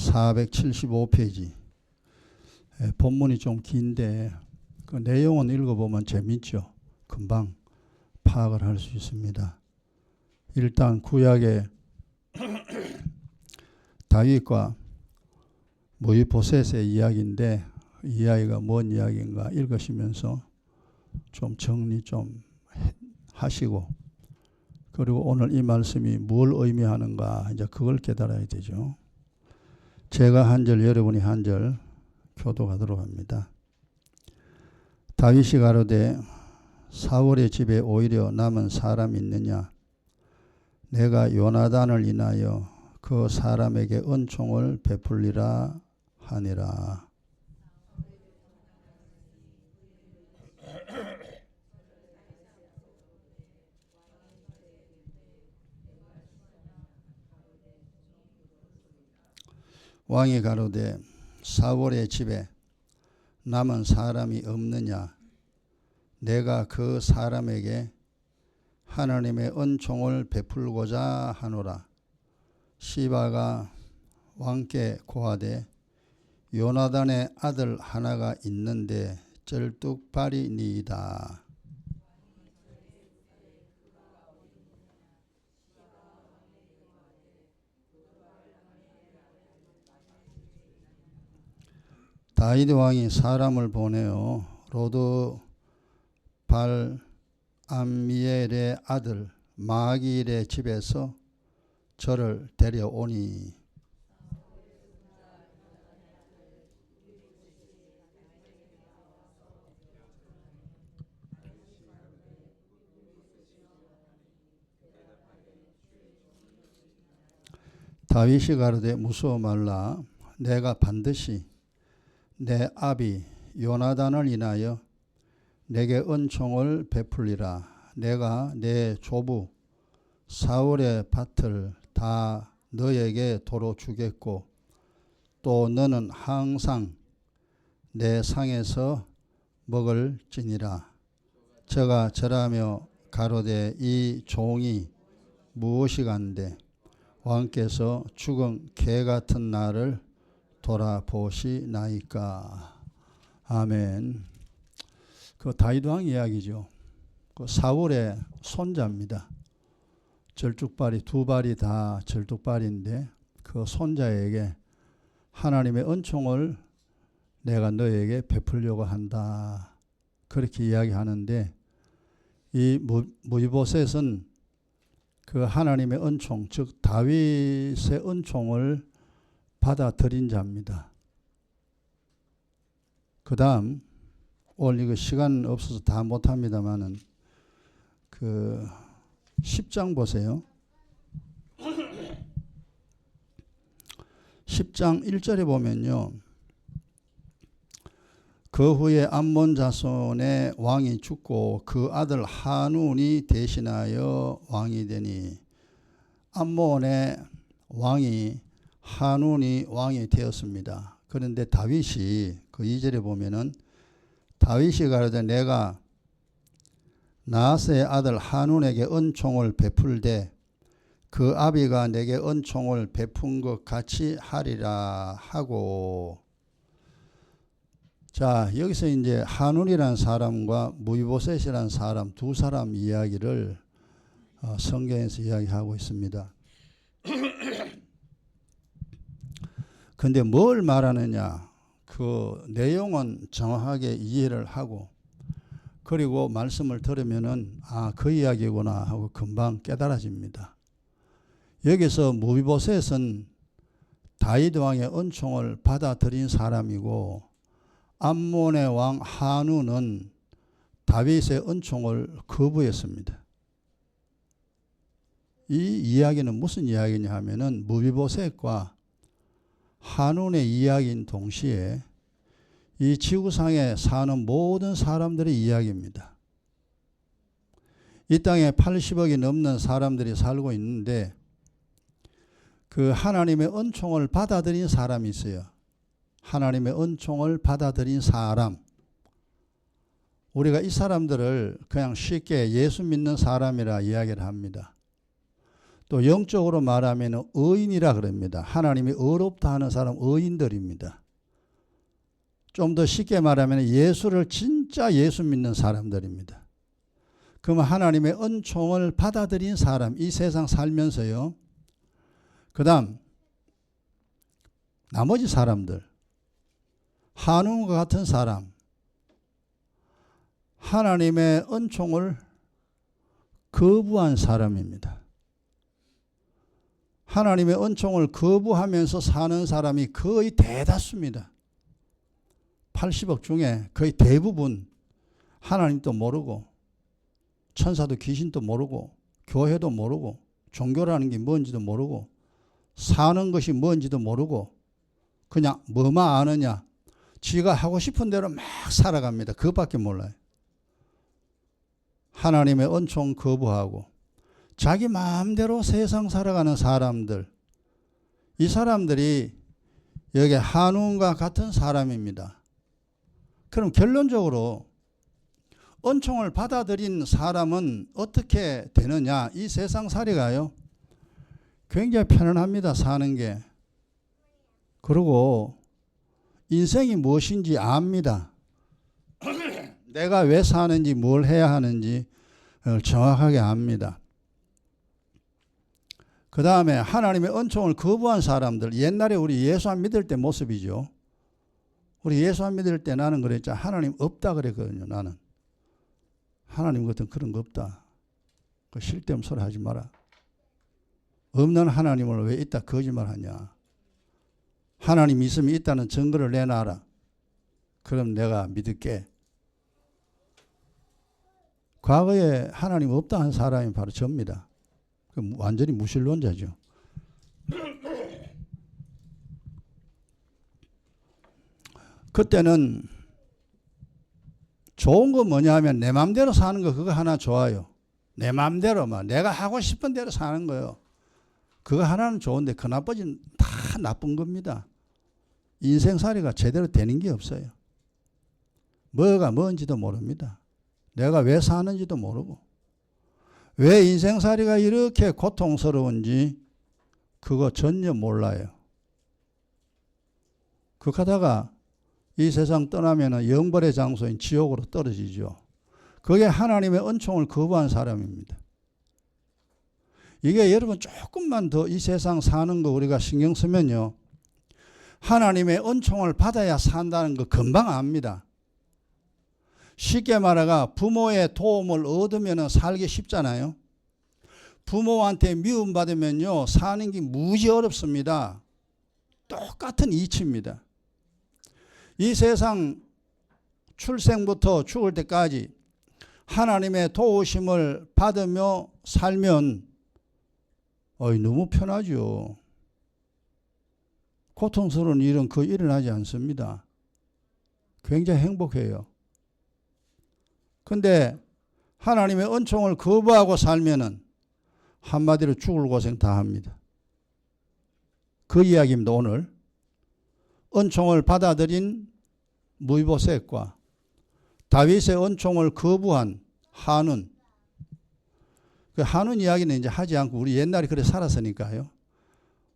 475페이지. 본문이 좀 긴데 그 내용은 읽어보면 재밌죠. 금방 파악을 할 수 있습니다. 일단 구약의 다윗과 무이보셋의 이야기인데 이 이야기가 뭔 이야기인가 읽으시면서 좀 정리 좀 하시고, 그리고 오늘 이 말씀이 뭘 의미하는가 이제 그걸 깨달아야 되죠. 제가 한 절 여러분이 한 절 교독하도록 합니다. 다윗이 가로되 사울의 집에 오히려 남은 사람이 있느냐? 내가 요나단을 인하여 그 사람에게 은총을 베풀리라 하니라. 왕이 가로되 사울의 집에 남은 사람이 없느냐? 내가 그 사람에게 하나님의 은총을 베풀고자 하노라. 시바가 왕께 고하되 요나단의 아들 하나가 있는데 쩔뚝발이니이다. 다윗 왕이 사람을 보내어 로드 발 암미엘의 아들 마길의 집에서 저를 데려오니, 다윗이 가로되 무서워 말라. 내가 반드시 내 아비 요나단을 인하여 내게 은총을 베풀리라. 내가 내 조부 사울의 밭을 다 너에게 도로 주겠고 또 너는 항상 내 상에서 먹을지니라. 저가 절하며 가로되 이 종이 무엇이간데 왕께서 죽은 개 같은 나를 돌아보시나이까. 아멘. 그 다윗 왕 이야기죠. 그 사울의 손자입니다. 절뚝발이 두 발이 다 절뚝발인데 그 손자에게 하나님의 은총을 내가 너에게 베풀려고 한다. 그렇게 이야기하는데 이 무이보셋은 그 하나님의 은총, 즉 다윗의 은총을 받아들인 자입니다. 그 다음 오늘 이거 시간 없어서 다 못합니다만은 그 10장 보세요. 10장 1절에 보면요. 그 후에 암몬 자손의 왕이 죽고 그 아들 한운이 대신하여 왕이 되니, 암몬의 왕이 한운이 왕이 되었습니다. 그런데 다윗이 그 2절에 보면은 다윗이 가로되 내가 나하스의 아들 한운에게 은총을 베풀되 그 아비가 내게 은총을 베푼 것 같이 하리라 하고. 자, 여기서 이제 한운이라는 사람과 무이보셋이라는 사람 두 사람 이야기를 성경에서 이야기하고 있습니다. 근데 뭘 말하느냐? 그 내용은 정확하게 이해를 하고, 그리고 말씀을 들으면은 그 이야기구나 하고 금방 깨달아집니다. 여기서 무이보셋은 다윗 왕의 은총을 받아들인 사람이고, 암몬의 왕 한운은 다윗의 은총을 거부했습니다. 이 이야기는 무슨 이야기냐 하면은 무이보셋과 한운의 이야기인 동시에 이 지구상에 사는 모든 사람들의 이야기입니다. 이 땅에 80억이 넘는 사람들이 살고 있는데 그 하나님의 은총을 받아들인 사람이 있어요. 하나님의 은총을 받아들인 사람. 우리가 이 사람들을 그냥 쉽게 예수 믿는 사람이라 이야기를 합니다. 또 영적으로 말하면 의인이라 그럽니다. 하나님이 의롭다 하는 사람 의인들입니다. 좀 더 쉽게 말하면 예수를 진짜 예수 믿는 사람들입니다. 그러면 하나님의 은총을 받아들인 사람, 이 세상 살면서요. 그 다음 나머지 사람들, 한웅과 같은 사람, 하나님의 은총을 거부한 사람입니다. 하나님의 은총을 거부하면서 사는 사람이 거의 대다수입니다. 80억 중에 거의 대부분 하나님도 모르고 천사도 귀신도 모르고 교회도 모르고 종교라는 게 뭔지도 모르고 사는 것이 뭔지도 모르고 그냥 뭐만 아느냐, 지가 하고 싶은 대로 막 살아갑니다. 그것밖에 몰라요. 하나님의 은총 거부하고 자기 마음대로 세상 살아가는 사람들, 이 사람들이 여기 한웅과 같은 사람입니다. 그럼 결론적으로 은총을 받아들인 사람은 어떻게 되느냐? 이 세상 살이가요, 굉장히 편안합니다. 사는 게. 그리고 인생이 무엇인지 압니다. 내가 왜 사는지, 뭘 해야 하는지 정확하게 압니다. 그 다음에 하나님의 은총을 거부한 사람들, 옛날에 우리 예수 안 믿을 때 모습이죠. 우리 예수 안 믿을 때 나는 그랬죠. 하나님 없다 그랬거든요. 나는 하나님 같은 그런 거 없다. 그 쓸데없는 소리 하지 마라. 없는 하나님을 왜 있다 거짓말하냐. 하나님 있으면 있다는 증거를 내놔라. 그럼 내가 믿을게. 과거에 하나님 없다 한 사람이 바로 접니다. 완전히 무신론자죠. 그때는 좋은 거 뭐냐 하면 내 마음대로 사는 거, 그거 하나 좋아요. 내 마음대로 막 내가 하고 싶은 대로 사는 거요. 그거 하나는 좋은데 그 나머지는 다 나쁜 겁니다. 인생살이가 제대로 되는 게 없어요. 뭐가 뭔지도 모릅니다. 내가 왜 사는지도 모르고 왜 인생살이가 이렇게 고통스러운지 그거 전혀 몰라요. 그렇게 하다가 이 세상 떠나면 영벌의 장소인 지옥으로 떨어지죠. 그게 하나님의 은총을 거부한 사람입니다. 이게 여러분 조금만 더 이 세상 사는 거 우리가 신경 쓰면요, 하나님의 은총을 받아야 산다는 거 금방 압니다. 쉽게 말해가 부모의 도움을 얻으면 살기 쉽잖아요. 부모한테 미움받으면요 사는 게 무지 어렵습니다. 똑같은 이치입니다. 이 세상 출생부터 죽을 때까지 하나님의 도우심을 받으며 살면 너무 편하죠. 고통스러운 일은 거의 일어나지 않습니다. 굉장히 행복해요. 근데 하나님의 은총을 거부하고 살면은 한마디로 죽을 고생 다 합니다. 그 이야기입니다. 오늘 은총을 받아들인 무이보셋과 다윗의 은총을 거부한 한운. 그 한운 이야기는 이제 하지 않고 우리 옛날에 그래 살았으니까요.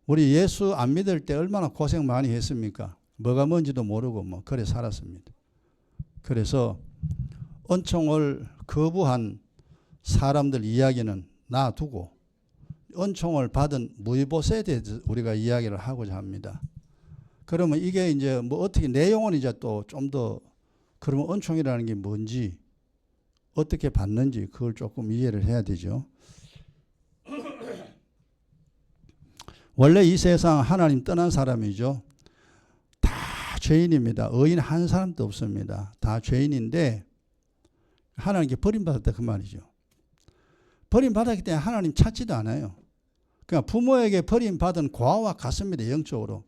우리 예수 안 믿을 때 얼마나 고생 많이 했습니까? 뭐가 뭔지도 모르고 뭐 그래 살았습니다. 그래서 은총을 거부한 사람들 이야기는 놔두고 은총을 받은 무이보셋에 대해서 우리가 이야기를 하고자 합니다. 그러면 이게 이제 뭐 어떻게 내용은 이제 또 좀 더 그러면 은총이라는 게 뭔지 어떻게 받는지 그걸 조금 이해를 해야 되죠. 원래 이 세상 하나님 떠난 사람이죠. 다 죄인입니다. 의인 한 사람도 없습니다. 다 죄인인데 하나님께 버림받았다 그 말이죠. 버림받았기 때문에 하나님 찾지도 않아요. 그러니까 부모에게 버림받은 고아와 같습니다. 영적으로.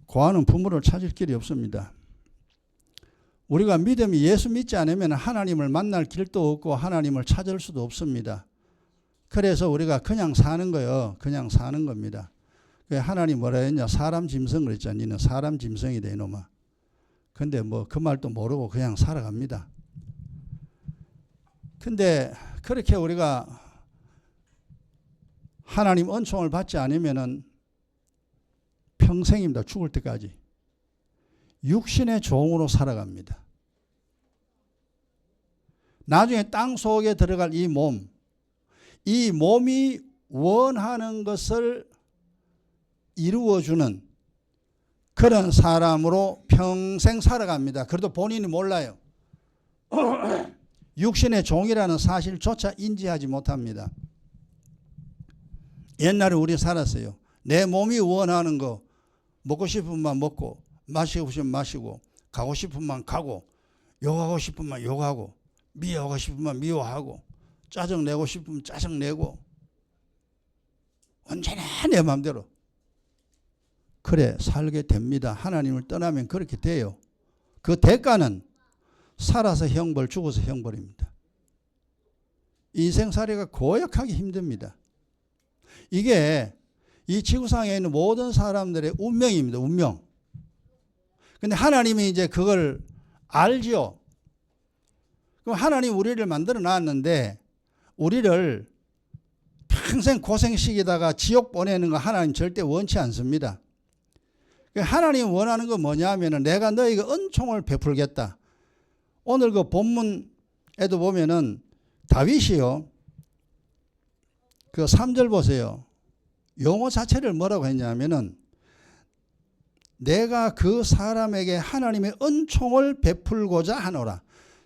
고아는 부모를 찾을 길이 없습니다. 우리가 믿음이 예수 믿지 않으면 하나님을 만날 길도 없고 하나님을 찾을 수도 없습니다. 그래서 우리가 그냥 사는 거예요. 그냥 사는 겁니다. 하나님 뭐라 했냐? 사람 짐승을 했잖아. 너는 사람 짐승이다 이놈아. 근데 뭐 그 말도 모르고 그냥 살아갑니다. 근데 그렇게 우리가 하나님 은총을 받지 않으면은 평생입니다. 죽을 때까지 육신의 종으로 살아갑니다. 나중에 땅 속에 들어갈 이 몸이 원하는 것을 이루어주는 그런 사람으로 평생 살아갑니다. 그래도 본인이 몰라요. 육신의 종이라는 사실조차 인지하지 못합니다. 옛날에 우리 살았어요. 내 몸이 원하는 거 먹고 싶으면 먹고 마시고 싶으면 마시고 가고 싶으면 가고 욕하고 싶으면 욕하고 미워하고 싶으면 미워하고 짜증내고 싶으면 짜증내고 언제나 내 마음대로 그래 살게 됩니다. 하나님을 떠나면 그렇게 돼요. 그 대가는 살아서 형벌, 죽어서 형벌입니다. 인생살이가 고역하기 힘듭니다. 이게 이 지구상에 있는 모든 사람들의 운명입니다. 운명. 근데 하나님이 이제 그걸 알죠. 그럼 하나님 우리를 만들어 놨는데 우리를 평생 고생시키다가 지옥 보내는 거 하나님 절대 원치 않습니다. 하나님 원하는 건 뭐냐 하면은 내가 너에게 은총을 베풀겠다. 오늘 그 본문에도 보면은 다윗이요. 그 3절 보세요. 용어 자체를 뭐라고 했냐면은 내가 그 사람에게 하나님의 은총을 베풀고자 하노라.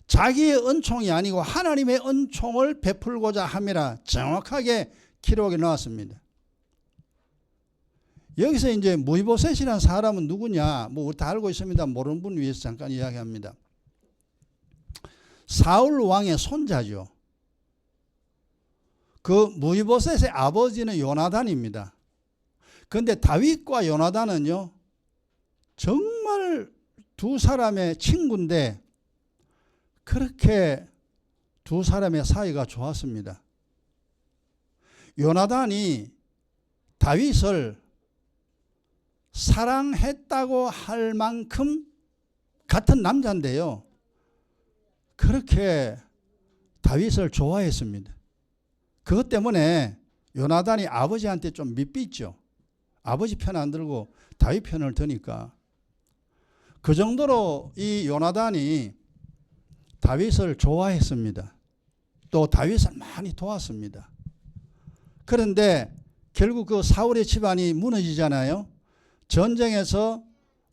자기의 은총이 아니고 하나님의 은총을 베풀고자 함이라 정확하게 기록에 나왔습니다. 여기서 이제 무이보셋이라는 사람은 누구냐? 뭐 우리 다 알고 있습니다. 모르는 분 위해서 잠깐 이야기합니다. 사울 왕의 손자죠. 그 무이보셋의 아버지는 요나단입니다. 그런데 다윗과 요나단은요. 정말 두 사람의 친구인데 그렇게 두 사람의 사이가 좋았습니다. 요나단이 다윗을 사랑했다고 할 만큼 같은 남자인데요. 그렇게 다윗을 좋아했습니다. 그것 때문에 요나단이 아버지한테 좀 밑비죠. 아버지 편 안 들고 다윗 편을 드니까. 그 정도로 이 요나단이 다윗을 좋아했습니다. 또 다윗을 많이 도왔습니다. 그런데 결국 그 사울의 집안이 무너지잖아요. 전쟁에서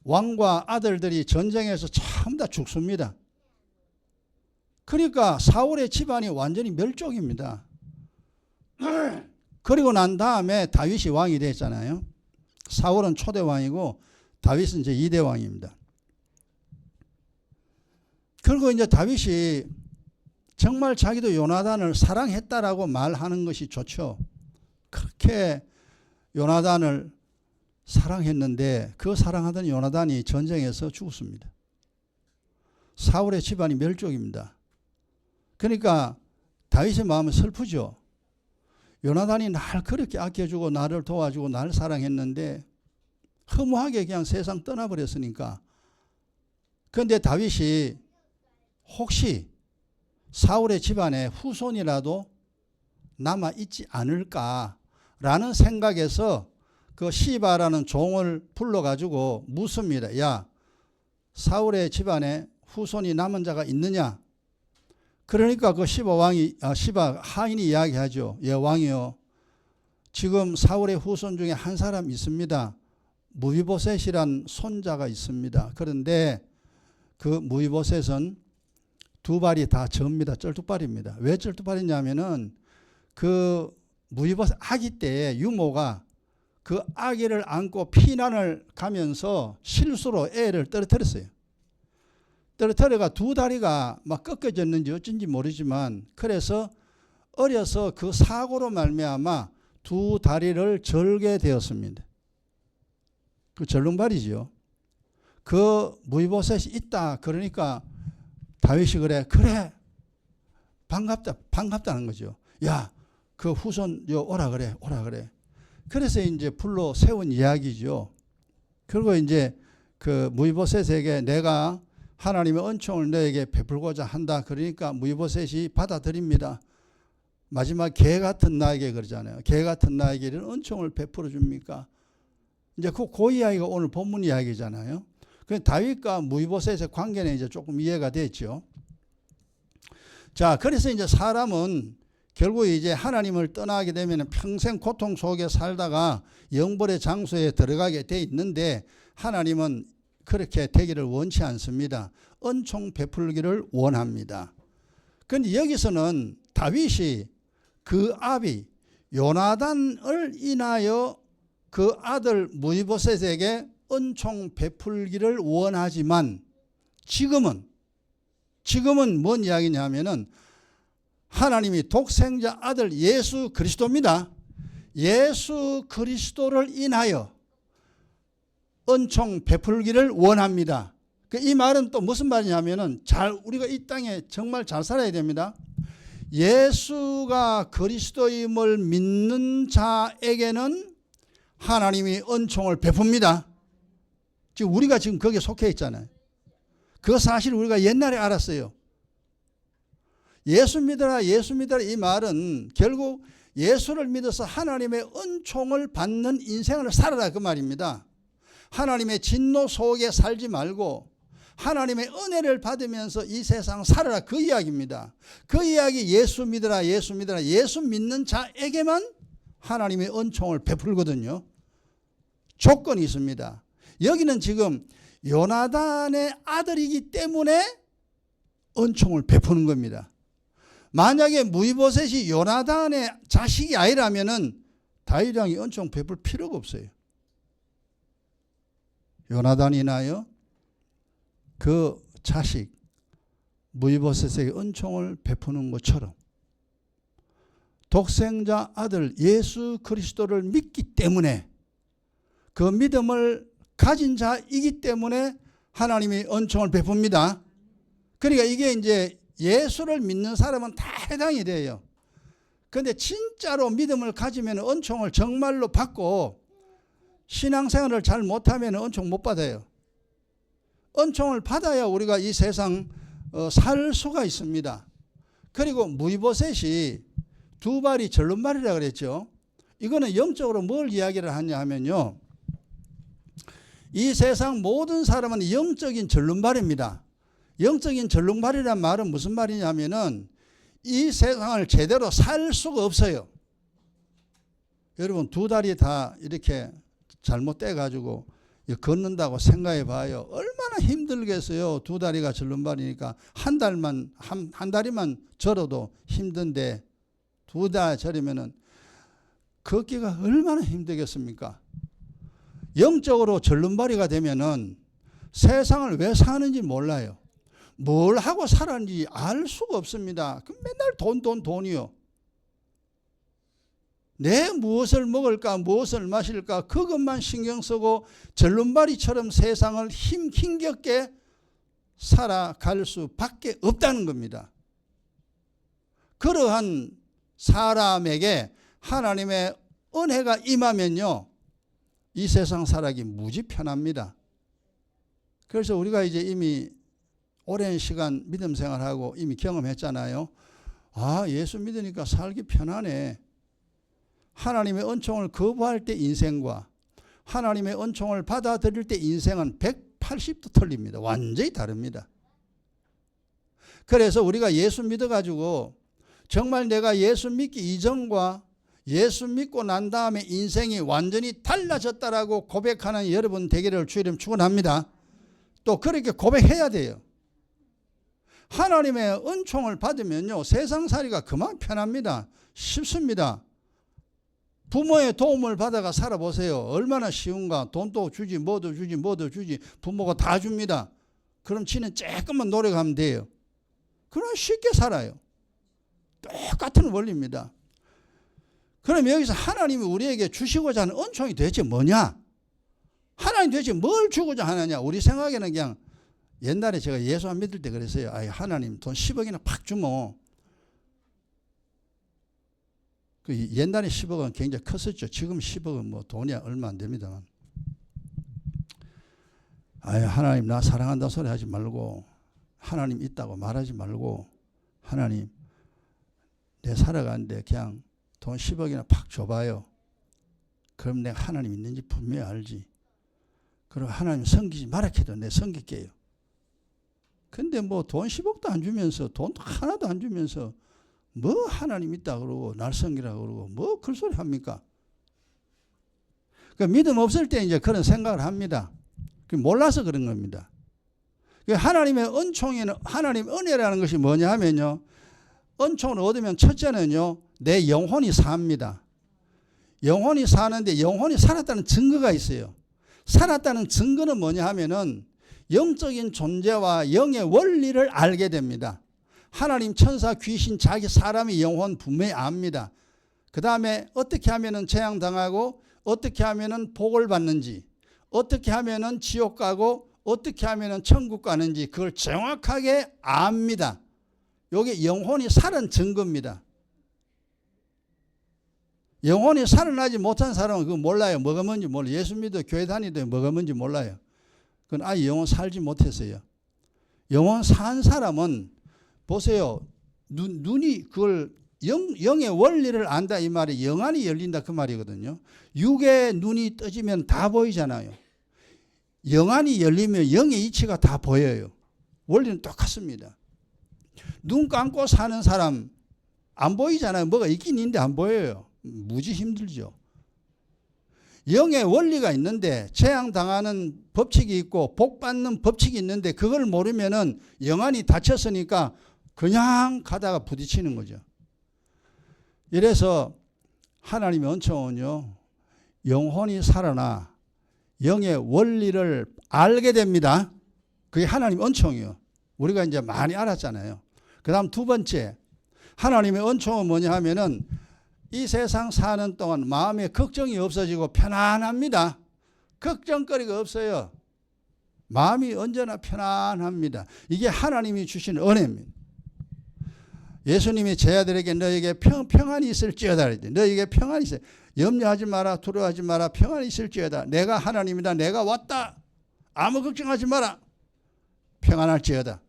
왕과 아들들이 전쟁에서 전부 다 죽습니다. 그러니까 사울의 집안이 완전히 멸종입니다. 그리고 난 다음에 다윗이 왕이 됐잖아요. 사울은 초대 왕이고 다윗은 이제 2대 왕입니다. 그리고 이제 다윗이 정말 자기도 요나단을 사랑했다라고 말하는 것이 좋죠. 그렇게 요나단을 사랑했는데 그 사랑하던 요나단이 전쟁에서 죽었습니다. 사울의 집안이 멸종입니다. 그러니까 다윗의 마음은 슬프죠. 요나단이 날 그렇게 아껴주고 나를 도와주고 나를 사랑했는데 허무하게 그냥 세상 떠나버렸으니까. 그런데 다윗이 혹시 사울의 집안에 후손이라도 남아있지 않을까라는 생각에서 그 시바라는 종을 불러가지고 묻습니다. 야, 사울의 집안에 후손이 남은 자가 있느냐? 그러니까 그 시바 하인이 이야기하죠. 예, 왕이요. 지금 사울의 후손 중에 한 사람 있습니다. 무이보셋이란 손자가 있습니다. 그런데 그 무이보셋은 두 발이 다 접니다. 쩔뚝발입니다. 왜 쩔뚝발이냐면은 그 무이보셋 아기 때 유모가 그 아기를 안고 피난을 가면서 실수로 애를 떨어뜨렸어요. 떨어뜨려가 두 다리가 막 꺾어졌는지 어쩐지 모르지만 그래서 어려서 그 사고로 말미암아 두 다리를 절게 되었습니다. 그 절름발이지요. 그 무이보셋이 있다. 그러니까 다윗이 그래 반갑다는 거죠. 야, 그 후손 오라 그래. 그래서 이제 불러 세운 이야기죠. 그리고 이제 그 무이보셋에게 내가 하나님의 은총을 너에게 베풀고자 한다. 그러니까 무이보셋이 받아들입니다. 마지막 개 같은 나에게 그러잖아요. 개 같은 나에게 이런 은총을 베풀어 줍니까? 이제 그 이야기가 오늘 본문 이야기잖아요. 그 다윗과 무이보셋의 관계는 이제 조금 이해가 됐죠. 자, 그래서 이제 사람은 결국 이제 하나님을 떠나게 되면 평생 고통 속에 살다가 영벌의 장소에 들어가게 돼 있는데 하나님은 그렇게 되기를 원치 않습니다. 은총 베풀기를 원합니다. 그런데 여기서는 다윗이 그 아비 요나단을 인하여 그 아들 무이보셋에게 은총 베풀기를 원하지만 지금은 뭔 이야기냐면은 하나님이 독생자 아들 예수 그리스도입니다. 예수 그리스도를 인하여 은총 베풀기를 원합니다. 이 말은 또 무슨 말이냐면은 우리가 이 땅에 정말 잘 살아야 됩니다. 예수가 그리스도임을 믿는 자에게는 하나님이 은총을 베풉니다. 지금 우리가 지금 거기에 속해 있잖아요. 그 사실을 우리가 옛날에 알았어요. 예수 믿어라 예수 믿어라 이 말은 결국 예수를 믿어서 하나님의 은총을 받는 인생을 살아라 그 말입니다. 하나님의 진노 속에 살지 말고 하나님의 은혜를 받으면서 이 세상 살아라 그 이야기입니다. 그 이야기 예수 믿어라 예수 믿어라 예수 믿는 자에게만 하나님의 은총을 베풀거든요. 조건이 있습니다. 여기는 지금 요나단의 아들이기 때문에 은총을 베푸는 겁니다. 만약에 무이보셋이 요나단의 자식이 아니라면은 다윗 왕이 은총 베풀 필요가 없어요. 요나단이 인하여 그 자식 무이보셋에게 은총을 베푸는 것처럼 독생자 아들 예수 그리스도를 믿기 때문에 그 믿음을 가진 자이기 때문에 하나님이 은총을 베풉니다. 그러니까 이게 이제 예수를 믿는 사람은 다 해당이 돼요. 그런데 진짜로 믿음을 가지면 은총을 정말로 받고 신앙생활을 잘 못하면 은총 못 받아요. 은총을 받아야 우리가 이 세상 살 수가 있습니다. 그리고 무이보셋이 두 발이 절름발이라 그랬죠. 이거는 영적으로 뭘 이야기를 하냐 하면요. 이 세상 모든 사람은 영적인 절름발입니다. 영적인 절름발이란 말은 무슨 말이냐면은 이 세상을 제대로 살 수가 없어요. 여러분 두 다리 다 이렇게 잘못돼 가지고 걷는다고 생각해 봐요. 얼마나 힘들겠어요. 두 다리가 절름발이니까 한 다리만 절어도 힘든데 두 달 절이면은 걷기가 얼마나 힘들겠습니까? 영적으로 절름발이가 되면은 세상을 왜 사는지 몰라요. 뭘 하고 살았는지 알 수가 없습니다. 맨날 돈이요. 내 무엇을 먹을까 무엇을 마실까 그것만 신경 쓰고 절름발이처럼 세상을 힘겹게 살아갈 수밖에 없다는 겁니다. 그러한 사람에게 하나님의 은혜가 임하면요 이 세상 살아기 무지 편합니다. 그래서 우리가 이제 이미 오랜 시간 믿음 생활하고 이미 경험했잖아요. 아, 예수 믿으니까 살기 편하네. 하나님의 은총을 거부할 때 인생과 하나님의 은총을 받아들일 때 인생은 180도 틀립니다. 완전히 다릅니다. 그래서 우리가 예수 믿어가지고 정말 내가 예수 믿기 이전과 예수 믿고 난 다음에 인생이 완전히 달라졌다라고 고백하는 여러분 되기를 주의 이름 축원합니다. 또 그렇게 고백해야 돼요. 하나님의 은총을 받으면요 세상살이가 그만 편합니다. 쉽습니다. 부모의 도움을 받아가 살아보세요. 얼마나 쉬운가. 돈도 주지 뭐도 주지 부모가 다 줍니다. 그럼 지는 조금만 노력하면 돼요. 그럼 쉽게 살아요. 똑같은 원리입니다. 그럼 여기서 하나님이 우리에게 주시고자 하는 은총이 도대체 뭐냐? 하나님 도대체 뭘 주고자 하느냐? 우리 생각에는 그냥 옛날에 제가 예수 안 믿을 때 그랬어요. 아이, 하나님 돈 10억이나 팍 주면 그 옛날에 10억은 굉장히 컸었죠. 지금 10억은 뭐 돈이 얼마 안 됩니다만. 아이, 하나님 나 사랑한다는 소리 하지 말고 하나님 있다고 말하지 말고 하나님 내 살아가는데 그냥 돈 10억이나 팍 줘봐요. 그럼 내가 하나님 있는지 분명히 알지. 그리고 하나님 섬기지 말아 해도 내 섬길게요. 근데 뭐 돈 10억도 안 주면서 돈 하나도 안 주면서 뭐 하나님 있다 그러고 날 섬기라고 그러고 뭐 그런 소리 합니까? 그 믿음 없을 때 이제 그런 생각을 합니다. 몰라서 그런 겁니다. 하나님의 은총에는 하나님 은혜라는 것이 뭐냐 하면요. 은총을 얻으면 첫째는요. 내 영혼이 삽니다. 영혼이 사는데 영혼이 살았다는 증거가 있어요. 살았다는 증거는 뭐냐 하면은 영적인 존재와 영의 원리를 알게 됩니다. 하나님, 천사, 귀신, 자기 사람의 영혼 분명히 압니다. 그 다음에 어떻게 하면은 재앙당하고 어떻게 하면은 복을 받는지, 어떻게 하면은 지옥 가고 어떻게 하면은 천국 가는지 그걸 정확하게 압니다. 이게 영혼이 살은 증거입니다. 영혼이 살아나지 못한 사람은 그거 몰라요. 뭐가 뭔지 몰라요. 예수 믿어 교회 다니도 뭐가 뭔지 몰라요. 그건 아예 영혼 살지 못했어요. 영혼 산 사람은 보세요. 눈이 그걸 영의 원리를 안다 이 말이 영안이 열린다 그 말이거든요. 육의 눈이 떠지면 다 보이잖아요. 영안이 열리면 영의 이치가 다 보여요. 원리는 똑같습니다. 눈 감고 사는 사람 안 보이잖아요. 뭐가 있긴 있는데 안 보여요. 무지 힘들죠. 영의 원리가 있는데 재앙당하는 법칙이 있고 복받는 법칙이 있는데 그걸 모르면은 영안이 닫혔으니까 그냥 가다가 부딪히는 거죠. 이래서 하나님의 은총은요. 영혼이 살아나 영의 원리를 알게 됩니다. 그게 하나님의 은총이에요. 우리가 이제 많이 알았잖아요. 그 다음 두 번째 하나님의 은총은 뭐냐 하면은 이 세상 사는 동안 마음에 걱정이 없어지고 편안합니다. 걱정거리가 없어요. 마음이 언제나 편안합니다. 이게 하나님이 주신 은혜입니다. 예수님이 제 아들에게 너에게 평안이 있을지어다. 너에게 평안이 있어요. 염려하지 마라. 두려워하지 마라. 평안이 있을지어다. 내가 하나님이다. 내가 왔다. 아무 걱정하지 마라. 평안할지어다.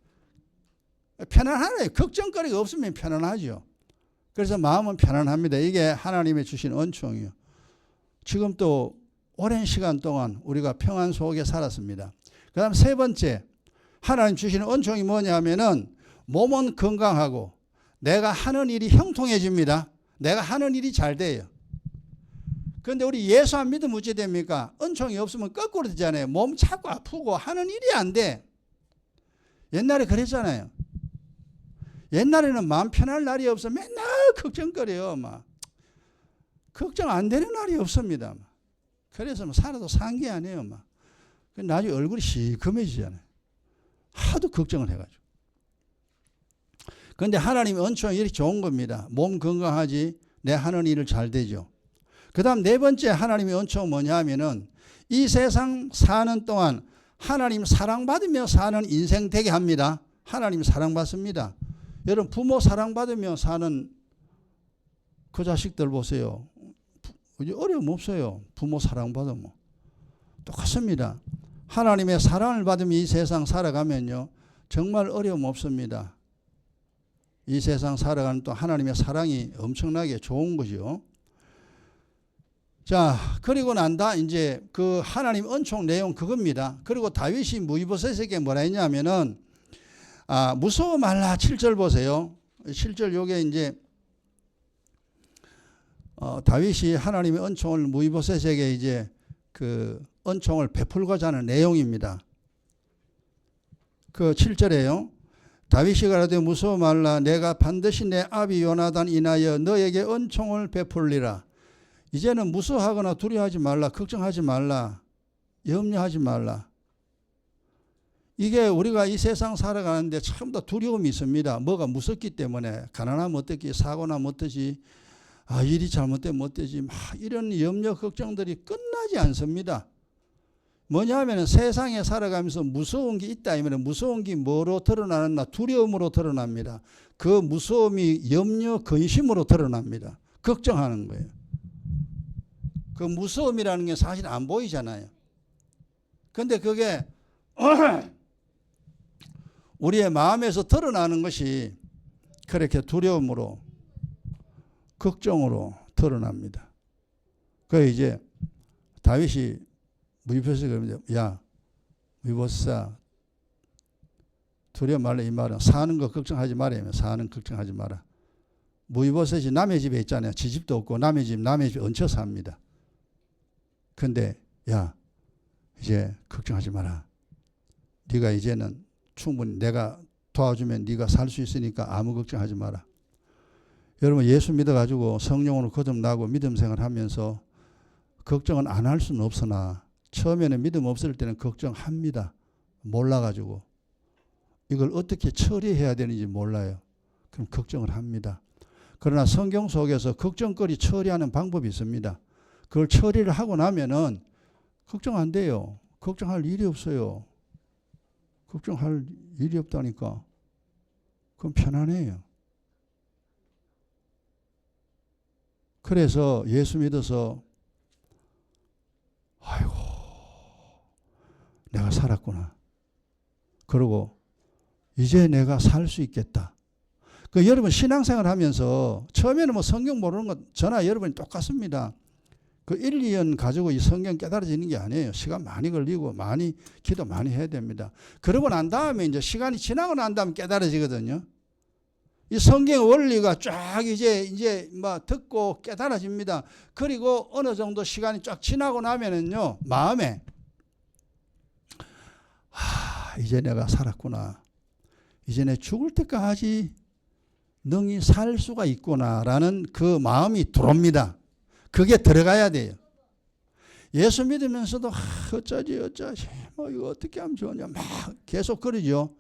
편안하네요. 걱정거리가 없으면 편안하죠. 그래서 마음은 편안합니다. 이게 하나님의 주신 은총이에요. 지금 또 오랜 시간 동안 우리가 평안 속에 살았습니다. 그 다음 세 번째 하나님 주시는 은총이 뭐냐 하면은 몸은 건강하고 내가 하는 일이 형통해집니다. 내가 하는 일이 잘 돼요. 그런데 우리 예수 안 믿으면 어찌 됩니까? 은총이 없으면 거꾸로 되잖아요. 몸 자꾸 아프고 하는 일이 안 돼. 옛날에 그랬잖아요. 옛날에는 마음 편할 날이 없어 맨날 걱정거려요. 막 걱정 안 되는 날이 없습니다. 그래서 뭐 살아도 산 게 아니에요. 막 나중에 얼굴이 시커매지잖아요. 하도 걱정을 해가지고. 그런데 하나님의 은총이 이렇게 좋은 겁니다. 몸 건강하지 내 하는 일을 잘 되죠. 그 다음 네 번째 하나님의 은총은 뭐냐 하면은 이 세상 사는 동안 하나님 사랑받으며 사는 인생 되게 합니다. 하나님 사랑받습니다. 여러분 부모 사랑받으며 사는 그 자식들 보세요. 어려움 없어요. 부모 사랑받으면. 똑같습니다. 하나님의 사랑을 받으며 이 세상 살아가면요. 정말 어려움 없습니다. 이 세상 살아가는 또 하나님의 사랑이 엄청나게 좋은 거죠. 자, 그리고 난다 이제 그 하나님 은총 내용 그겁니다. 그리고 다윗이 무이보셋에게 뭐라 했냐면은 무서워 말라 7절 보세요. 7절 요게 이제 다윗이 하나님의 은총을 무이보셋에게 이제 그 은총을 베풀고자 하는 내용입니다. 그 7절에요. 다윗이 가라되 무서워 말라 내가 반드시 내 아비 요나단 인하여 너에게 은총을 베풀리라. 이제는 무서워하거나 두려워하지 말라. 걱정하지 말라. 염려하지 말라. 이게 우리가 이 세상 살아가는데 참 더 두려움이 있습니다. 뭐가 무섭기 때문에 가난하면 어떻게 사고나면 어떠지 일이 잘못되면 어떠지 막 이런 염려 걱정들이 끝나지 않습니다. 뭐냐 하면 세상에 살아가면서 무서운 게 있다 하면 무서운 게 뭐로 드러나느냐 두려움으로 드러납니다. 그 무서움이 염려 근심으로 드러납니다. 걱정하는 거예요. 그 무서움이라는 게 사실 안 보이잖아요. 그런데 그게 우리의 마음에서 드러나는 것이 그렇게 두려움으로 걱정으로 드러납니다. 그 이제 다윗이 무비보셋에게 그럽니다. 야, 무비보셋아, 두려워 말라. 이 말은 사는 거 걱정하지 말아요. 사는 걱정하지 마라. 무비보셋이 남의 집에 있잖아요. 지 집도 없고 남의 집에 얹혀 삽니다. 근데 야, 이제 걱정하지 마라. 네가 이제는 충분히 내가 도와주면 네가 살 수 있으니까 아무 걱정하지 마라. 여러분, 예수 믿어가지고 성령으로 거듭나고 믿음 생활하면서 걱정은 안 할 수는 없으나 처음에는 믿음 없을 때는 걱정합니다. 몰라가지고 이걸 어떻게 처리해야 되는지 몰라요. 그럼 걱정을 합니다. 그러나 성경 속에서 걱정거리 처리하는 방법이 있습니다. 그걸 처리를 하고 나면은 걱정 안 돼요. 걱정할 일이 없어요. 걱정할 일이 없다니까. 그럼 편안해요. 그래서 예수 믿어서 아이고 내가 살았구나. 그리고 이제 내가 살 수 있겠다. 그 여러분 신앙생활 하면서 처음에는 뭐 성경 모르는 거 저나 여러분이 똑같습니다. 그 1, 2년 가지고 이 성경 깨달아지는 게 아니에요. 시간 많이 걸리고 많이 기도 많이 해야 됩니다. 그러고 난 다음에 이제 시간이 지나고 난 다음에 깨달아지거든요. 이 성경 원리가 쫙 이제 막 듣고 깨달아집니다. 그리고 어느 정도 시간이 쫙 지나고 나면은요, 마음에 이제 내가 살았구나. 이제 내 죽을 때까지 능히 살 수가 있구나라는 그 마음이 들어옵니다. 그게 들어가야 돼요. 예수 믿으면서도 어쩌지 뭐 이거 어떻게 하면 좋으냐 막 계속 그러죠.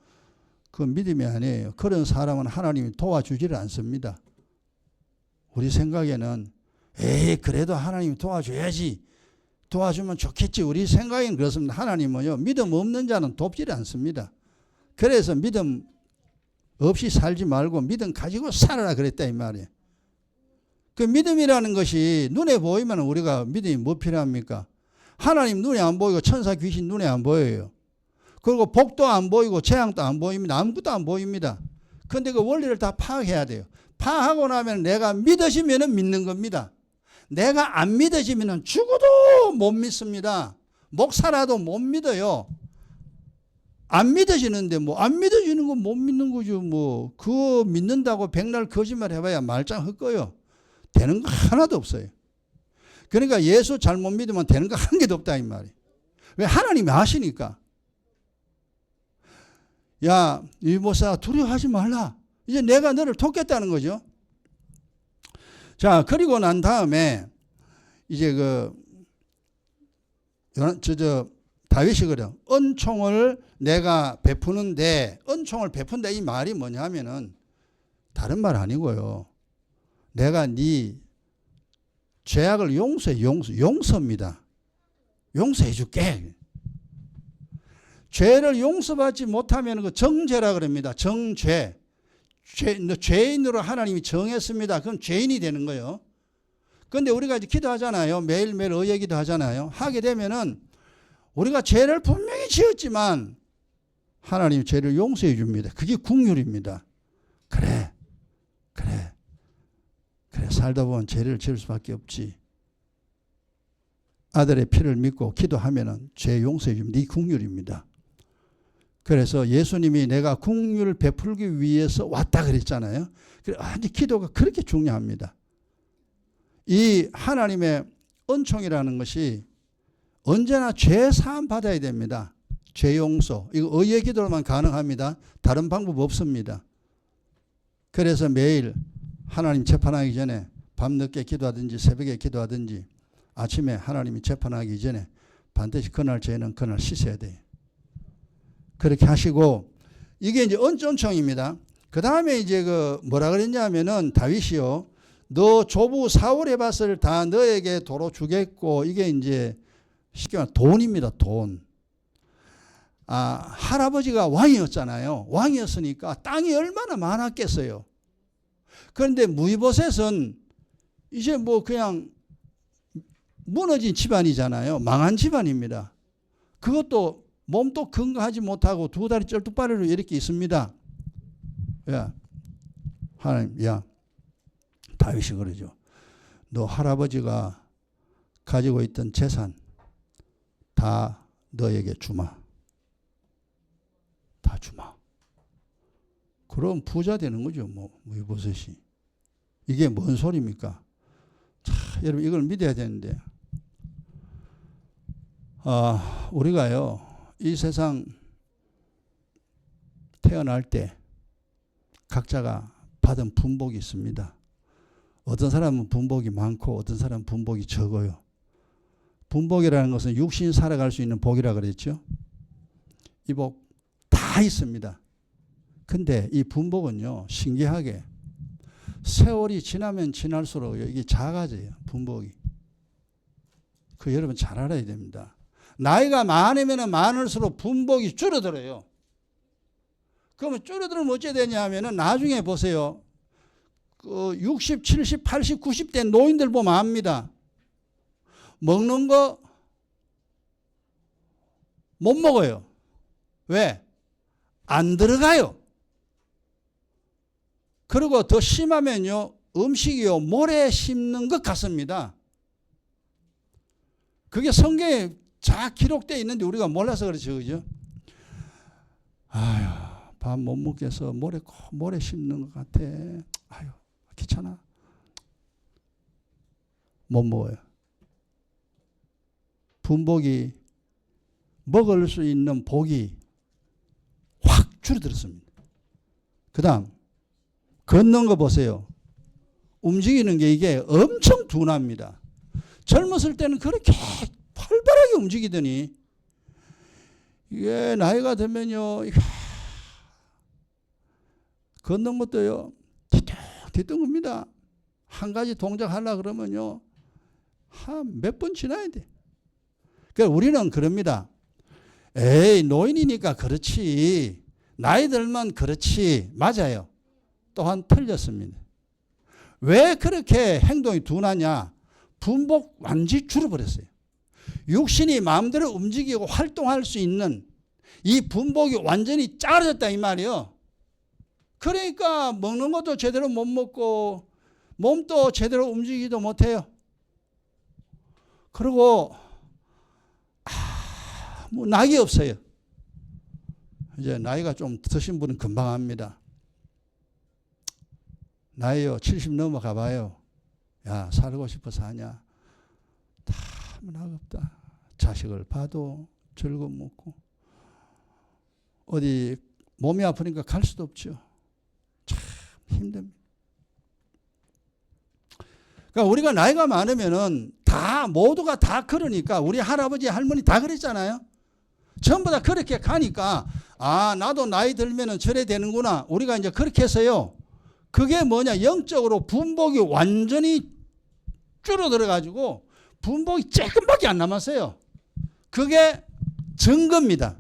그 믿음이 아니에요. 그런 사람은 하나님이 도와주지를 않습니다. 우리 생각에는 그래도 하나님이 도와줘야지. 도와주면 좋겠지. 우리 생각에는 그렇습니다. 하나님은요, 믿음 없는 자는 돕지를 않습니다. 그래서 믿음 없이 살지 말고 믿음 가지고 살아라 그랬다 이 말이에요. 그 믿음이라는 것이 눈에 보이면 우리가 믿음이 뭐 필요합니까? 하나님 눈에 안 보이고 천사 귀신 눈에 안 보여요. 그리고 복도 안 보이고 재앙도 안 보입니다. 아무것도 안 보입니다. 그런데 그 원리를 다 파악해야 돼요. 파악하고 나면 내가 믿어지면 믿는 겁니다. 내가 안 믿어지면 죽어도 못 믿습니다. 목사라도 못 믿어요. 안 믿어지는데 뭐 안 믿어지는 건 못 믿는 거죠. 뭐 그거 믿는다고 백날 거짓말 해봐야 말짱 헛거요. 되는 거 하나도 없어요. 그러니까 예수 잘못 믿으면 되는 거 한 개도 없다 이 말이에요. 왜? 하나님이 아시니까. 야, 이 목사 두려워하지 말라. 이제 내가 너를 돕겠다는 거죠. 자, 그리고 난 다음에 이제 다윗이 그래요. 은총을 내가 베푸는데, 은총을 베푼다 이 말이 뭐냐면은 다른 말 아니고요. 내가 네 죄악을 용서입니다. 용서해 줄게. 죄를 용서받지 못하면 그 정죄라 그럽니다. 정죄. 죄인으로 하나님이 정했습니다. 그럼 죄인이 되는 거예요. 그런데 우리가 이제 기도하잖아요. 매일매일 의회 기도하잖아요. 하게 되면은 우리가 죄를 분명히 지었지만 하나님이 죄를 용서해 줍니다. 그게 긍휼입니다. 그래 살다 보면 죄를 지을 수밖에 없지. 아들의 피를 믿고 기도하면은 죄 용서해 줍니다. 이 긍휼입니다. 그래서 예수님이 내가 긍휼을 베풀기 위해서 왔다 그랬잖아요. 아니 기도가 그렇게 중요합니다. 이 하나님의 은총이라는 것이 언제나 죄 사함 받아야 됩니다. 죄 용서. 이거 의의 기도로만 가능합니다. 다른 방법 없습니다. 그래서 매일 하나님 재판하기 전에 밤늦게 기도하든지 새벽에 기도하든지 아침에 하나님이 재판하기 전에 반드시 그날 죄는 그날 씻어야 돼요. 그렇게 하시고 이게 이제 은총입니다. 그 다음에 이제 뭐라 그랬냐면은 다윗이요. 너 조부 사울의 밭을 다 너에게 도로 주겠고 이게 이제 쉽게 말하면 돈입니다. 돈. 할아버지가 왕이었잖아요. 왕이었으니까 땅이 얼마나 많았겠어요. 그런데 무이보셋은 이제 뭐 그냥 무너진 집안이잖아요. 망한 집안입니다. 그것도 몸도 건강하지 못하고 두 다리 쩔뚝바리로 이렇게 있습니다. 야, 하나님, 야, 다윗이 그러죠. 너 할아버지가 가지고 있던 재산 다 너에게 주마. 다 주마. 그럼 부자 되는 거죠. 이버섯이. 이게 뭔 소리입니까? 자, 여러분 이걸 믿어야 되는데 우리가요 이 세상 태어날 때 각자가 받은 분복이 있습니다. 어떤 사람은 분복이 많고 어떤 사람은 분복이 적어요. 분복이라는 것은 육신이 살아갈 수 있는 복이라 그랬죠. 이 복 다 있습니다. 근데 이 분복은요 신기하게 세월이 지나면 지날수록 이게 작아져요. 분복이. 그 여러분 잘 알아야 됩니다. 나이가 많으면 많을수록 분복이 줄어들어요. 그러면 줄어들면 어찌 되냐 하면은 나중에 보세요. 60, 70, 80, 90대 노인들 보면 압니다. 먹는 거 못 먹어요. 왜? 안 들어가요. 그리고 더 심하면요. 음식이요. 모래 씹는 것 같습니다. 그게 성경에 잘 기록되어 있는데 우리가 몰라서 그렇죠. 그죠? 아휴, 밥 못 먹겠어. 모래 씹는 것 같아. 아휴, 귀찮아. 못 먹어요. 분복이 먹을 수 있는 복이 확 줄어들었습니다. 그 다음 걷는 거 보세요. 움직이는 게 이게 엄청 둔합니다. 젊었을 때는 그렇게 활발하게 움직이더니 이게 나이가 들면요 걷는 것도요 뒤뚱뒤뚱합니다. 한 가지 동작 하려고 그러면요 한 몇 번 지나야 돼. 그러니까 우리는 그럽니다. 에이 노인이니까 그렇지. 나이 들면 그렇지. 맞아요. 또한 틀렸습니다. 왜 그렇게 행동이 둔하냐? 분복 완전히 줄어버렸어요. 육신이 마음대로 움직이고 활동할 수 있는 이 분복이 완전히 작아졌다 이 말이에요. 그러니까 먹는 것도 제대로 못 먹고 몸도 제대로 움직이지도 못해요. 그리고 낙이 없어요. 이제 나이가 좀 드신 분은 금방 합니다. 나이요 70 넘어가 봐요. 야 살고 싶어 사냐? 다 낙 없다. 자식을 봐도 즐거움 없고 어디 몸이 아프니까 갈 수도 없죠. 참 힘듭니다. 그러니까 우리가 나이가 많으면은 모두가 다 그러니까 우리 할아버지 할머니 다 그랬잖아요. 전부 다 그렇게 가니까 나도 나이 들면은 저래 되는구나. 우리가 이제 그렇게 해서요. 그게 뭐냐? 영적으로 분복이 완전히 줄어들어 가지고 분복이 조금밖에 안 남았어요. 그게 증거입니다.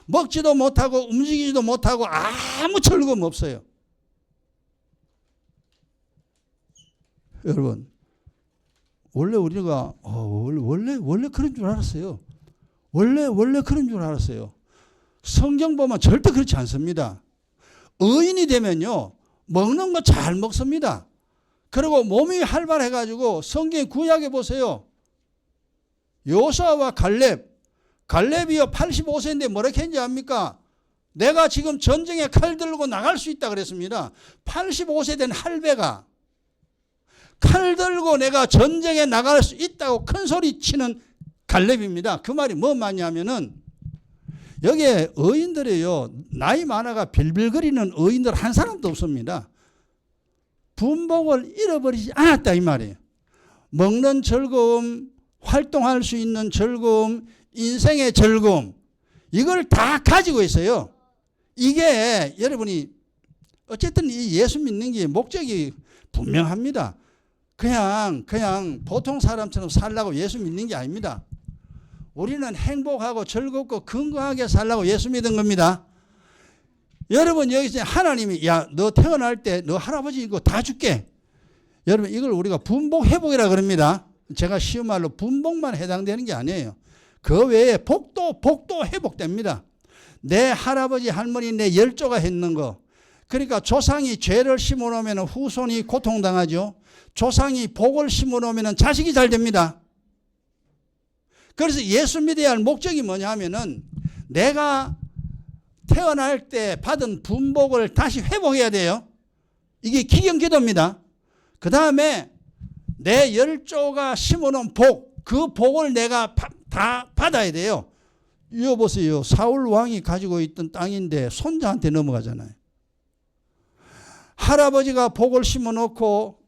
먹지도 못하고 움직이지도 못하고 아무 즐거움 없어요. 여러분 원래 우리가 원래 그런 줄 알았어요. 원래 그런 줄 알았어요. 성경 보면 절대 그렇지 않습니다. 의인이 되면요 먹는 거 잘 먹습니다. 그리고 몸이 활발해가지고 성경 구약에 보세요. 요수아와 갈렙이요 85세인데 뭐라고 했는지 압니까? 내가 지금 전쟁에 칼 들고 나갈 수 있다 그랬습니다. 85세 된 할배가 칼 들고 내가 전쟁에 나갈 수 있다고 큰 소리 치는 갈렙입니다. 그 말이 뭐 말이냐면은 여기에 의인들이요 나이 많아가 빌빌거리는 의인들 한 사람도 없습니다. 분복을 잃어버리지 않았다 이 말이에요. 먹는 즐거움, 활동할 수 있는 즐거움, 인생의 즐거움 이걸 다 가지고 있어요. 이게 여러분이 어쨌든 이 예수 믿는 게 목적이 분명합니다. 그냥 보통 사람처럼 살라고 예수 믿는 게 아닙니다. 우리는 행복하고 즐겁고 건강하게 살라고 예수 믿은 겁니다. 여러분 여기서 하나님이 너 태어날 때 너 할아버지 이거 다 줄게. 여러분 이걸 우리가 분복 회복이라 그럽니다. 제가 쉬운 말로 분복만 해당되는 게 아니에요. 그 외에 복도 회복됩니다. 내 할아버지 할머니 내 열조가 했는 거 그러니까 조상이 죄를 심어놓으면 후손이 고통당하죠. 조상이 복을 심어놓으면 자식이 잘 됩니다. 그래서 예수 믿어야 할 목적이 뭐냐 하면은 내가 태어날 때 받은 분복을 다시 회복해야 돼요. 이게 기경기도입니다. 그 다음에 내 열조가 심어놓은 복, 그 복을 내가 다 받아야 돼요. 이거 보세요. 사울 왕이 가지고 있던 땅인데 손자한테 넘어가잖아요. 할아버지가 복을 심어놓고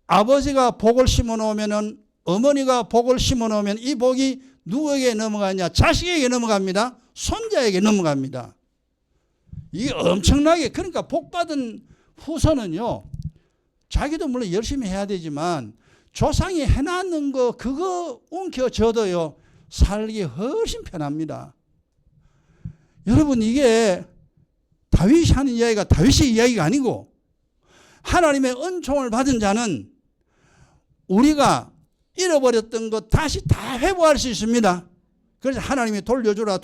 아버지가 복을 심어놓으면 어머니가 복을 심어놓으면 이 복이 누구에게 넘어가냐? 자식에게 넘어갑니다. 손자에게 넘어갑니다. 이게 엄청나게, 그러니까 복받은 후손은요, 자기도 물론 열심히 해야 되지만 조상이 해놨는 거 그거 움켜져도요 살기 훨씬 편합니다. 여러분, 이게 다윗이 하는 이야기가 다윗의 이야기가 아니고 하나님의 은총을 받은 자는 우리가 잃어버렸던 것 다시 다 회복할 수 있습니다. 그래서 하나님이 돌려주라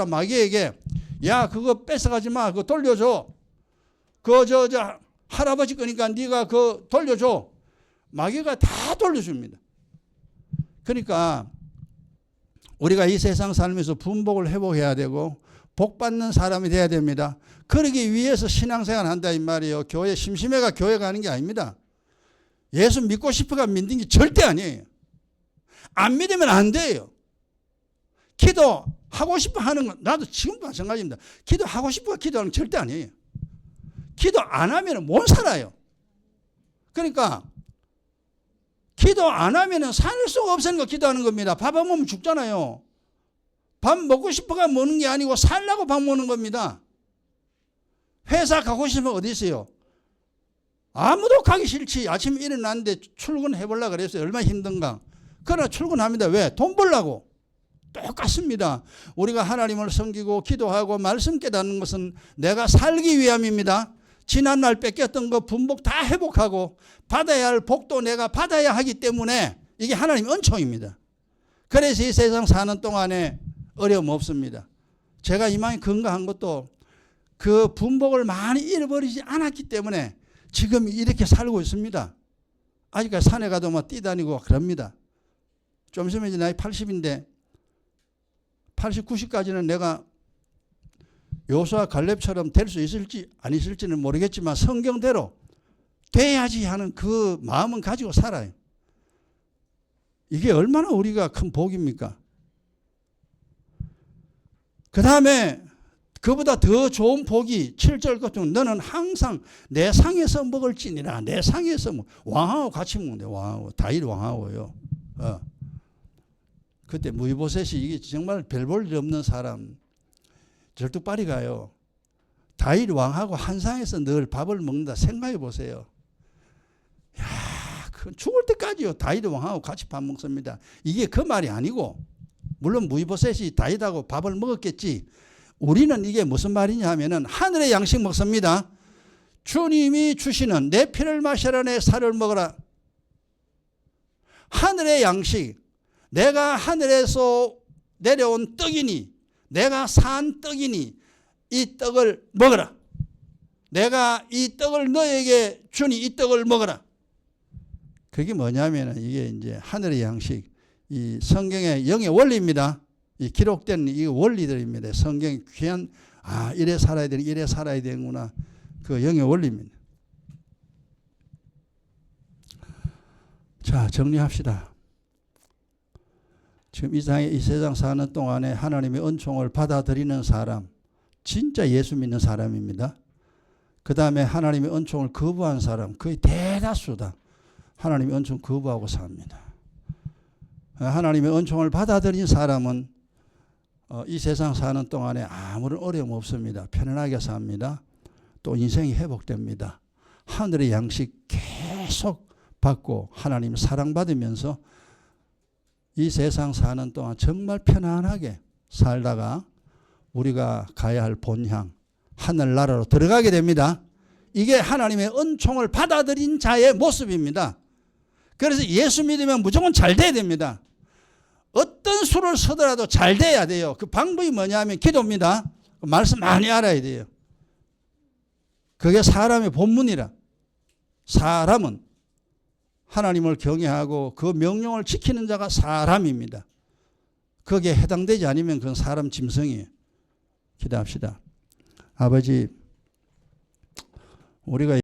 마귀에게, 야 그거 뺏어가지 마, 그거 돌려줘, 저 할아버지 거니까 네가 그거 돌려줘. 마귀가 다 돌려줍니다. 그러니까 우리가 이 세상 살면서 분복을 회복해야 되고 복받는 사람이 돼야 됩니다. 그러기 위해서 신앙생활 한다 이 말이에요. 교회 심심해가 교회 가는 게 아닙니다. 예수 믿고 싶어가 믿는 게 절대 아니에요. 안 믿으면 안 돼요. 기도하고 싶어 하는 건, 나도 지금도 마찬가지입니다. 기도하고 싶어 기도하는 건 절대 아니에요. 기도 안 하면 못 살아요. 그러니까 기도 안 하면 살 수가 없으니까 기도하는 겁니다. 밥 안 먹으면 죽잖아요. 밥 먹고 싶어가 먹는 게 아니고 살라고 밥 먹는 겁니다. 회사 가고 싶으면 어디 있어요? 아무도 가기 싫지. 아침에 일어났는데 출근해보려고 그랬어요. 얼마나 힘든가. 그러나 출근합니다. 왜? 돈 벌라고. 똑같습니다. 우리가 하나님을 섬기고 기도하고 말씀 깨닫는 것은 내가 살기 위함입니다. 지난날 뺏겼던 거 분복 다 회복하고 받아야 할 복도 내가 받아야 하기 때문에 이게 하나님의 은총입니다. 그래서 이 세상 사는 동안에 어려움 없습니다. 제가 이만히 건강한 것도 그 분복을 많이 잃어버리지 않았기 때문에 지금 이렇게 살고 있습니다. 아직까지 산에 가도 막 뛰다니고 그럽니다. 좀 있으면 이제 나이 80인데 80, 90까지는 내가 요수와 갈렙처럼 될 수 있을지 안 있을지는 모르겠지만 성경대로 돼야지 하는 그 마음은 가지고 살아요. 이게 얼마나 우리가 큰 복입니까? 그 다음에 그보다 더 좋은 복이 7절 같은 너는 항상 내 상에서 먹을지니라. 내 상에서 왕하고 같이 먹는데 왕하고 다윗 왕하고요. 그때 무이보셋이 이게 정말 별 볼 일 없는 사람 절뚝발이 가요. 다윗 왕하고 한 상에서 늘 밥을 먹는다 생각해 보세요. 야, 그 죽을 때까지요 다윗 왕하고 같이 밥 먹습니다. 이게 그 말이 아니고 물론 무이보셋이 다윗하고 밥을 먹었겠지. 우리는 이게 무슨 말이냐 하면은 하늘의 양식 먹습니다. 주님이 주시는 내 피를 마시라 내 살을 먹어라. 하늘의 양식, 내가 하늘에서 내려온 떡이니 내가 산 떡이니 이 떡을 먹어라. 내가 이 떡을 너에게 주니 이 떡을 먹어라. 그게 뭐냐면 이게 이제 하늘의 양식, 이 성경의 영의 원리입니다. 이 기록된 이 원리들입니다. 성경이 귀한, 이래 살아야 되는, 이래 살아야 되는구나. 그 영의 원리입니다. 자, 정리합시다. 지금 이 세상 사는 동안에 하나님의 은총을 받아들이는 사람, 진짜 예수 믿는 사람입니다. 그 다음에 하나님의 은총을 거부한 사람, 거의 대다수다. 하나님의 은총 거부하고 삽니다. 하나님의 은총을 받아들인 사람은 이 세상 사는 동안에 아무런 어려움 없습니다. 편안하게 삽니다. 또 인생이 회복됩니다. 하늘의 양식 계속 받고 하나님 사랑받으면서 이 세상 사는 동안 정말 편안하게 살다가 우리가 가야 할 본향 하늘나라로 들어가게 됩니다. 이게 하나님의 은총을 받아들인 자의 모습입니다. 그래서 예수 믿으면 무조건 잘 돼야 됩니다. 어떤 수를 서더라도 잘 돼야 돼요. 그 방법이 뭐냐 하면 기도입니다. 말씀 많이 알아야 돼요. 그게 사람의 본문이라. 사람은 하나님을 경외하고 그 명령을 지키는 자가 사람입니다. 거기에 해당되지 않으면 그건 사람 짐승이에요. 기도합시다. 아버지, 우리가